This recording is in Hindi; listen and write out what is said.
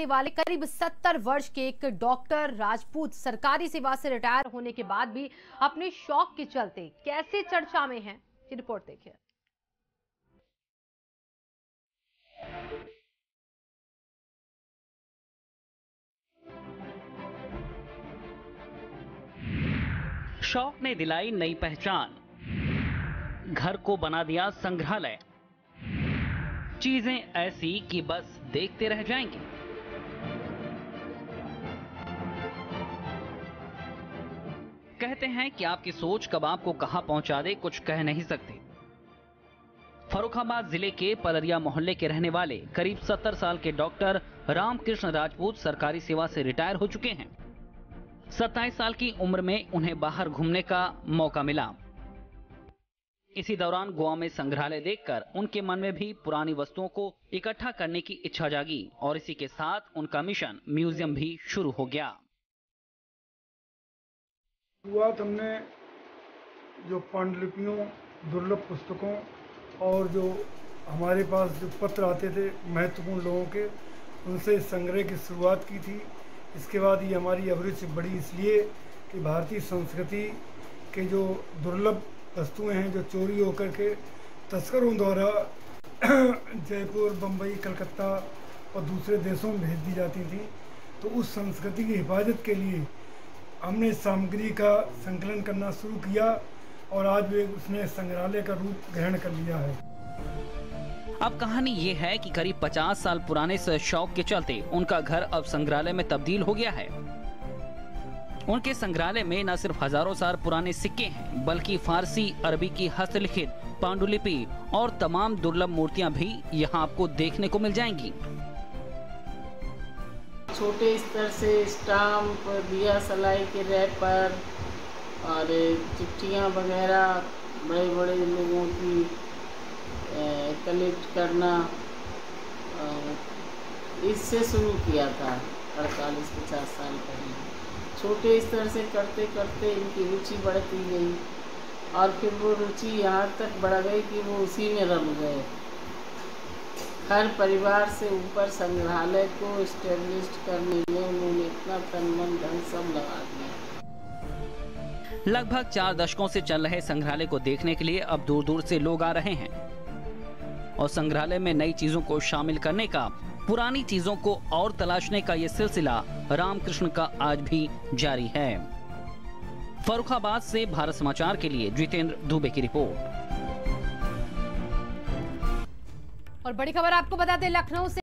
रहने वाले करीब 70 वर्ष के एक डॉक्टर राजपूत सरकारी सेवा से रिटायर होने के बाद भी अपने शौक के चलते कैसे चर्चा में हैं, ये रिपोर्ट देखिए। शौक ने दिलाई नई पहचान, घर को बना दिया संग्रहालय। चीजें ऐसी कि बस देखते रह जाएंगे। कहते हैं कि आपकी सोच कब आपको कहां पहुंचा दे, कुछ कह नहीं सकते। फर्रुखाबाद जिले के पलरिया मोहल्ले के रहने वाले करीब 70 साल के डॉक्टर रामकृष्ण राजपूत सरकारी सेवा से रिटायर हो चुके हैं। 27 साल की उम्र में उन्हें बाहर घूमने का मौका मिला। इसी दौरान गोवा में संग्रहालय देखकर उनके मन में भी पुरानी वस्तुओं को इकट्ठा करने की इच्छा जागी और इसी के साथ उनका मिशन म्यूजियम भी शुरू हो गया। शुरुआत हमने जो पांडुलिपियों, दुर्लभ पुस्तकों और जो हमारे पास जो पत्र आते थे महत्वपूर्ण लोगों के, उनसे संग्रह की शुरुआत की थी। इसके बाद ये हमारी अभिरुचि बढ़ी इसलिए कि भारतीय संस्कृति के जो दुर्लभ वस्तुएं हैं जो चोरी होकर के तस्करों द्वारा जयपुर, बम्बई, कलकत्ता और दूसरे देशों में भेज दी जाती थी, तो उस संस्कृति की हिफाजत के लिए हमने सामग्री का संकलन करना शुरू किया और आज भी उसने संग्रहालय का रूप ग्रहण कर लिया है। अब कहानी ये है कि करीब 50 साल पुराने इस शौक के चलते उनका घर अब संग्रहालय में तब्दील हो गया है। उनके संग्रहालय में न सिर्फ हजारों साल पुराने सिक्के हैं, बल्कि फारसी, अरबी की हस्तलिखित पांडुलिपि और तमाम दुर्लभ मूर्तियां भी यहाँ आपको देखने को मिल जाएंगी। छोटे स्तर से स्टाम्प, दिया सलाई के रैपर और चिट्ठियाँ वगैरह बड़े बड़े लोगों की कलेक्ट करना, इससे शुरू किया था 48-50 साल पहले। छोटे स्तर से करते करते इनकी रुचि बढ़ती गई और फिर वो रुचि यहाँ तक बढ़ गई कि वो उसी में रम गए। हर परिवार से ऊपर संग्रहालय को एस्टेब्लिश करने में उन्होंने इतना तन मन धन सब लगा दिया। लगभग 4 दशकों से चल रहे संग्रहालय को देखने के लिए अब दूर दूर से लोग आ रहे हैं और संग्रहालय में नई चीजों को शामिल करने का, पुरानी चीजों को और तलाशने का ये सिलसिला रामकृष्ण का आज भी जारी है। फर्रुखाबाद से भारत समाचार के लिए जितेंद्र दुबे की रिपोर्ट। और बड़ी खबर आपको बता दें, लखनऊ से